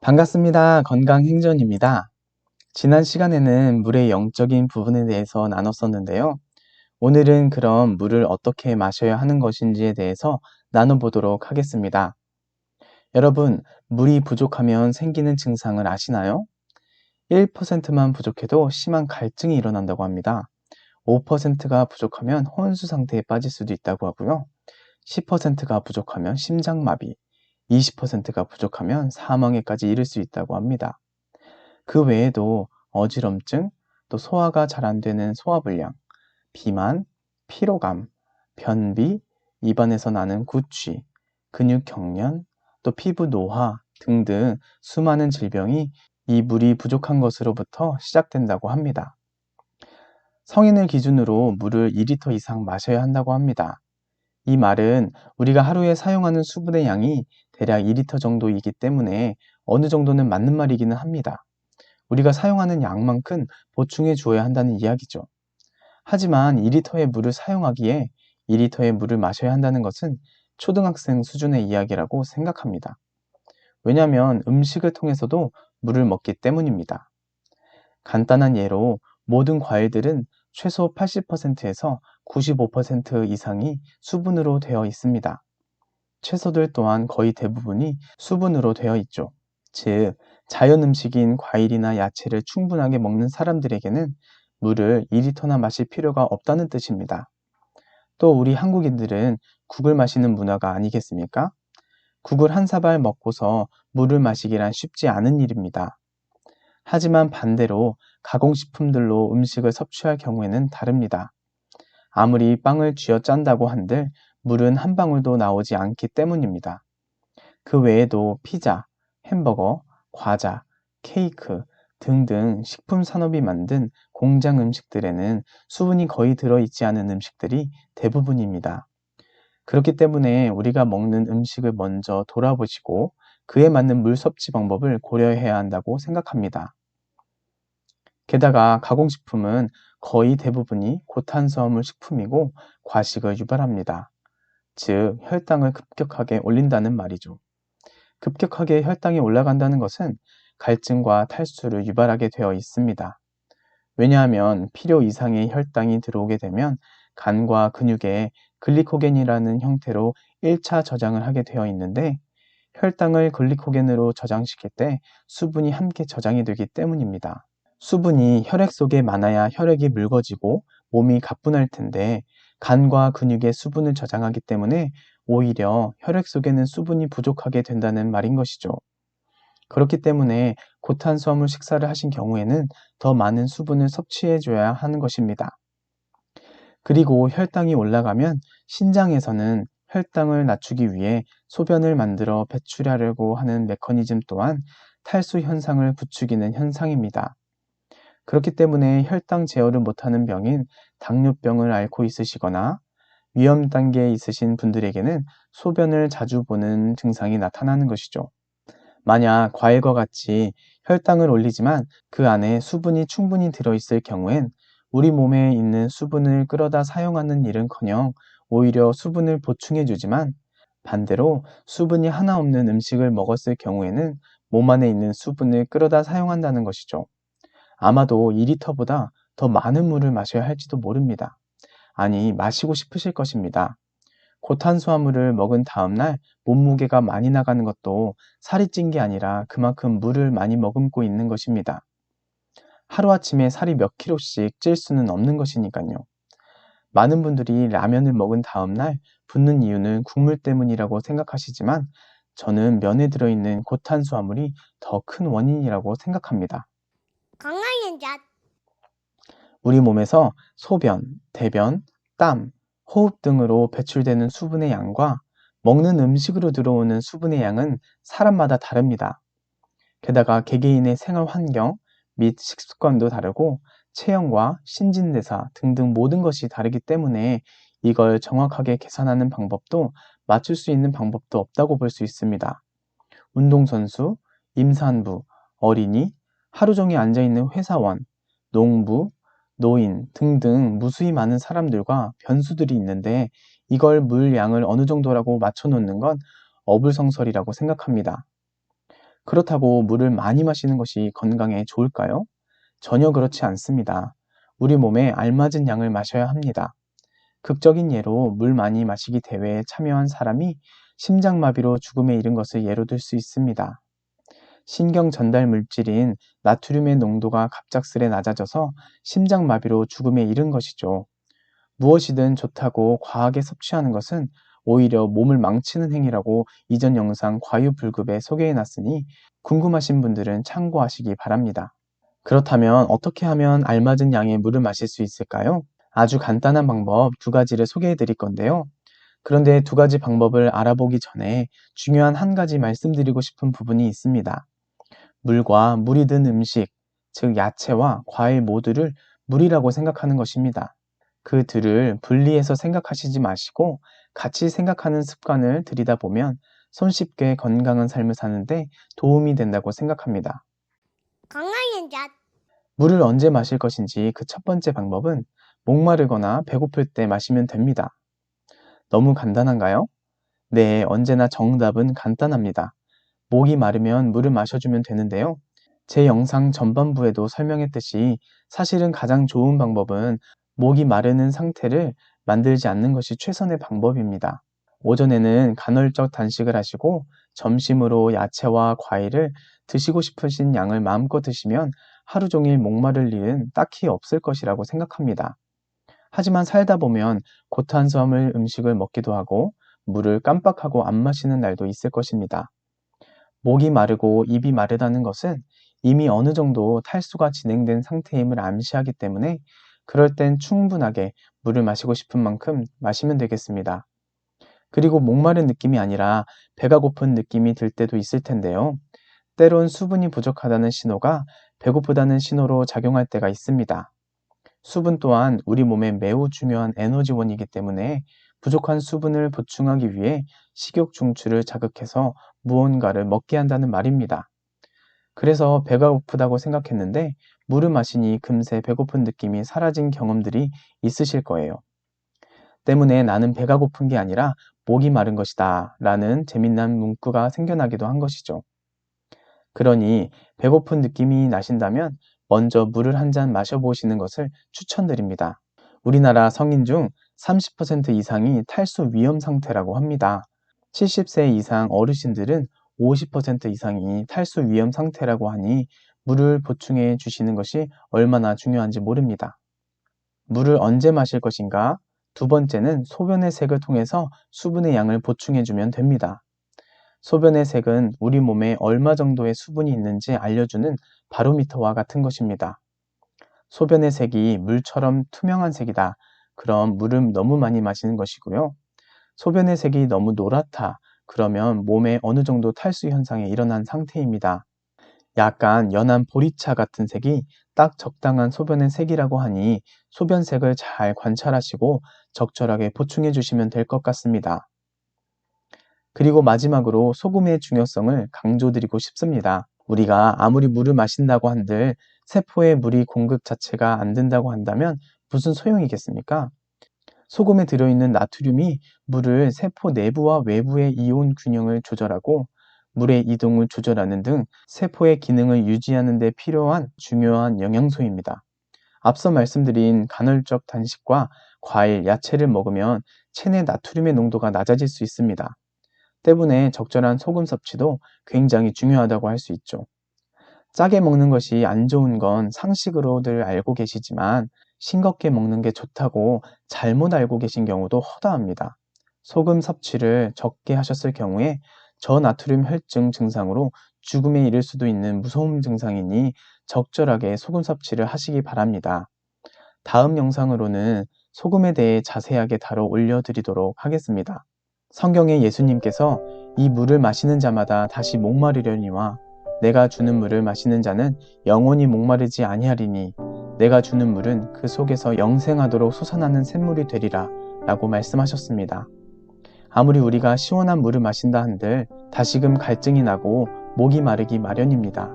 반갑습니다. 건강행전입니다. 지난 시간에는 물의 영적인 부분에 대해서 나눴었는데요. 오늘은 그럼 물을 어떻게 마셔야 하는 것인지에 대해서 나눠보도록 하겠습니다. 여러분, 물이 부족하면 생기는 증상을 아시나요? 1%만 부족해도 심한 갈증이 일어난다고 합니다. 5%가 부족하면 혼수 상태에 빠질 수도 있다고 하고요. 10%가 부족하면 심장마비, 20%가 부족하면 사망에까지 이를 수 있다고 합니다. 그 외에도 어지럼증, 또 소화가 잘 안 되는 소화불량, 비만, 피로감, 변비, 입안에서 나는 구취, 근육경련, 또 피부 노화 등등 수많은 질병이 이 물이 부족한 것으로부터 시작된다고 합니다. 성인을 기준으로 물을 2리터 이상 마셔야 한다고 합니다. 이 말은 우리가 하루에 사용하는 수분의 양이 대략 2리터 정도이기 때문에 어느 정도는 맞는 말이기는 합니다. 우리가 사용하는 양만큼 보충해 주어야 한다는 이야기죠. 하지만 2리터의 물을 사용하기에 2리터의 물을 마셔야 한다는 것은 초등학생 수준의 이야기라고 생각합니다. 왜냐하면 음식을 통해서도 물을 먹기 때문입니다. 간단한 예로 모든 과일들은 최소 80%에서 95% 이상이 수분으로 되어 있습니다. 채소들 또한 거의 대부분이 수분으로 되어 있죠. 즉, 자연 음식인 과일이나 야채를 충분하게 먹는 사람들에게는 물을 2리터나 마실 필요가 없다는 뜻입니다. 또 우리 한국인들은 국을 마시는 문화가 아니겠습니까? 국을 한 사발 먹고서 물을 마시기란 쉽지 않은 일입니다. 하지만 반대로 가공식품들로 음식을 섭취할 경우에는 다릅니다. 아무리 빵을 쥐어 짠다고 한들 물은 한 방울도 나오지 않기 때문입니다. 그 외에도 피자, 햄버거, 과자, 케이크 등등 식품 산업이 만든 공장 음식들에는 수분이 거의 들어있지 않은 음식들이 대부분입니다. 그렇기 때문에 우리가 먹는 음식을 먼저 돌아보시고 그에 맞는 물 섭취 방법을 고려해야 한다고 생각합니다. 게다가 가공식품은 거의 대부분이 고탄수화물 식품이고 과식을 유발합니다. 즉, 혈당을 급격하게 올린다는 말이죠. 급격하게 혈당이 올라간다는 것은 갈증과 탈수를 유발하게 되어 있습니다. 왜냐하면 필요 이상의 혈당이 들어오게 되면 간과 근육에 글리코겐이라는 형태로 1차 저장을 하게 되어 있는데 혈당을 글리코겐으로 저장시킬 때 수분이 함께 저장이 되기 때문입니다. 수분이 혈액 속에 많아야 혈액이 묽어지고 몸이 가뿐할 텐데 간과 근육에 수분을 저장하기 때문에 오히려 혈액 속에는 수분이 부족하게 된다는 말인 것이죠. 그렇기 때문에 고탄수화물 식사를 하신 경우에는 더 많은 수분을 섭취해 줘야 하는 것입니다. 그리고 혈당이 올라가면 신장에서는 혈당을 낮추기 위해 소변을 만들어 배출하려고 하는 메커니즘 또한 탈수 현상을 부추기는 현상입니다. 그렇기 때문에 혈당 제어를 못하는 병인 당뇨병을 앓고 있으시거나 위험 단계에 있으신 분들에게는 소변을 자주 보는 증상이 나타나는 것이죠. 만약 과일과 같이 혈당을 올리지만 그 안에 수분이 충분히 들어있을 경우엔 우리 몸에 있는 수분을 끌어다 사용하는 일은커녕 오히려 수분을 보충해주지만 반대로 수분이 하나 없는 음식을 먹었을 경우에는 몸 안에 있는 수분을 끌어다 사용한다는 것이죠. 아마도 2리터보다 더 많은 물을 마셔야 할지도 모릅니다. 아니, 마시고 싶으실 것입니다. 고탄수화물을 먹은 다음 날 몸무게가 많이 나가는 것도 살이 찐 게 아니라 그만큼 물을 많이 머금고 있는 것입니다. 하루아침에 살이 몇 킬로씩 찔 수는 없는 것이니까요. 많은 분들이 라면을 먹은 다음 날 붓는 이유는 국물 때문이라고 생각하시지만 저는 면에 들어있는 고탄수화물이 더 큰 원인이라고 생각합니다. 건강행전 우리 몸에서 소변, 대변, 땀, 호흡 등으로 배출되는 수분의 양과 먹는 음식으로 들어오는 수분의 양은 사람마다 다릅니다. 게다가 개개인의 생활 환경 및 식습관도 다르고 체형과 신진대사 등등 모든 것이 다르기 때문에 이걸 정확하게 계산하는 방법도 맞출 수 있는 방법도 없다고 볼 수 있습니다. 운동선수, 임산부, 어린이, 하루 종일 앉아있는 회사원, 농부, 노인 등등 무수히 많은 사람들과 변수들이 있는데 이걸 물 양을 어느 정도라고 맞춰 놓는 건 어불성설이라고 생각합니다. 그렇다고 물을 많이 마시는 것이 건강에 좋을까요? 전혀 그렇지 않습니다. 우리 몸에 알맞은 양을 마셔야 합니다. 극적인 예로 물 많이 마시기 대회에 참여한 사람이 심장마비로 죽음에 이른 것을 예로 들 수 있습니다. 신경 전달 물질인 나트륨의 농도가 갑작스레 낮아져서 심장마비로 죽음에 이른 것이죠. 무엇이든 좋다고 과하게 섭취하는 것은 오히려 몸을 망치는 행위라고 이전 영상 과유불급에 소개해놨으니 궁금하신 분들은 참고하시기 바랍니다. 그렇다면 어떻게 하면 알맞은 양의 물을 마실 수 있을까요? 아주 간단한 방법 두 가지를 소개해 드릴 건데요. 그런데 두 가지 방법을 알아보기 전에 중요한 한 가지 말씀드리고 싶은 부분이 있습니다. 물과 물이 든 음식, 즉 야채와 과일 모두를 물이라고 생각하는 것입니다. 그 둘을 분리해서 생각하시지 마시고 같이 생각하는 습관을 들이다 보면 손쉽게 건강한 삶을 사는데 도움이 된다고 생각합니다. 강아지는 자, 물을 언제 마실 것인지 그 첫 번째 방법은 목마르거나 배고플 때 마시면 됩니다. 너무 간단한가요? 네, 언제나 정답은 간단합니다. 목이 마르면 물을 마셔주면 되는데요. 제 영상 전반부에도 설명했듯이 사실은 가장 좋은 방법은 목이 마르는 상태를 만들지 않는 것이 최선의 방법입니다. 오전에는 간헐적 단식을 하시고 점심으로 야채와 과일을 드시고 싶으신 양을 마음껏 드시면 하루 종일 목마를 일은 딱히 없을 것이라고 생각합니다. 하지만 살다 보면 고탄수화물 음식을 먹기도 하고 물을 깜빡하고 안 마시는 날도 있을 것입니다. 목이 마르고 입이 마르다는 것은 이미 어느 정도 탈수가 진행된 상태임을 암시하기 때문에 그럴 땐 충분하게 물을 마시고 싶은 만큼 마시면 되겠습니다. 그리고 목마른 느낌이 아니라 배가 고픈 느낌이 들 때도 있을 텐데요. 때론 수분이 부족하다는 신호가 배고프다는 신호로 작용할 때가 있습니다. 수분 또한 우리 몸에 매우 중요한 에너지원이기 때문에 부족한 수분을 보충하기 위해 식욕 중추를 자극해서 무언가를 먹게 한다는 말입니다. 그래서 배가 고프다고 생각했는데 물을 마시니 금세 배고픈 느낌이 사라진 경험들이 있으실 거예요. 때문에 나는 배가 고픈 게 아니라 목이 마른 것이다 라는 재미난 문구가 생겨나기도 한 것이죠. 그러니 배고픈 느낌이 나신다면 먼저 물을 한 잔 마셔보시는 것을 추천드립니다. 우리나라 성인 중 30% 이상이 탈수 위험 상태라고 합니다. 70세 이상 어르신들은 50% 이상이 탈수 위험 상태라고 하니 물을 보충해 주시는 것이 얼마나 중요한지 모릅니다. 물을 언제 마실 것인가? 두 번째는 소변의 색을 통해서 수분의 양을 보충해 주면 됩니다. 소변의 색은 우리 몸에 얼마 정도의 수분이 있는지 알려주는 바로미터와 같은 것입니다. 소변의 색이 물처럼 투명한 색이다. 그럼 물을 너무 많이 마시는 것이고요. 소변의 색이 너무 노랗다. 그러면 몸에 어느 정도 탈수 현상이 일어난 상태입니다. 약간 연한 보리차 같은 색이 딱 적당한 소변의 색이라고 하니 소변색을 잘 관찰하시고 적절하게 보충해 주시면 될 것 같습니다. 그리고 마지막으로 소금의 중요성을 강조드리고 싶습니다. 우리가 아무리 물을 마신다고 한들 세포에 물이 공급 자체가 안 된다고 한다면 무슨 소용이겠습니까? 소금에 들어있는 나트륨이 물을 세포 내부와 외부의 이온 균형을 조절하고 물의 이동을 조절하는 등 세포의 기능을 유지하는 데 필요한 중요한 영양소입니다. 앞서 말씀드린 간헐적 단식과 과일, 야채를 먹으면 체내 나트륨의 농도가 낮아질 수 있습니다. 때문에 적절한 소금 섭취도 굉장히 중요하다고 할 수 있죠. 짜게 먹는 것이 안 좋은 건 상식으로들 알고 계시지만 싱겁게 먹는 게 좋다고 잘못 알고 계신 경우도 허다합니다. 소금 섭취를 적게 하셨을 경우에 저나트륨 혈증 증상으로 죽음에 이를 수도 있는 무서운 증상이니 적절하게 소금 섭취를 하시기 바랍니다. 다음 영상으로는 소금에 대해 자세하게 다뤄 올려드리도록 하겠습니다. 성경에 예수님께서 이 물을 마시는 자마다 다시 목마르려니와 내가 주는 물을 마시는 자는 영원히 목마르지 아니하리니 내가 주는 물은 그 속에서 영생하도록 솟아나는 샘물이 되리라 라고 말씀하셨습니다. 아무리 우리가 시원한 물을 마신다 한들 다시금 갈증이 나고 목이 마르기 마련입니다.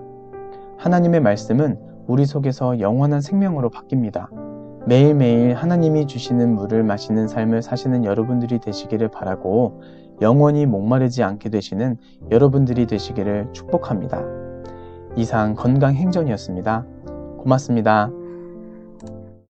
하나님의 말씀은 우리 속에서 영원한 생명으로 바뀝니다. 매일매일 하나님이 주시는 물을 마시는 삶을 사시는 여러분들이 되시기를 바라고 영원히 목마르지 않게 되시는 여러분들이 되시기를 축복합니다. 이상 건강행전이었습니다. 고맙습니다.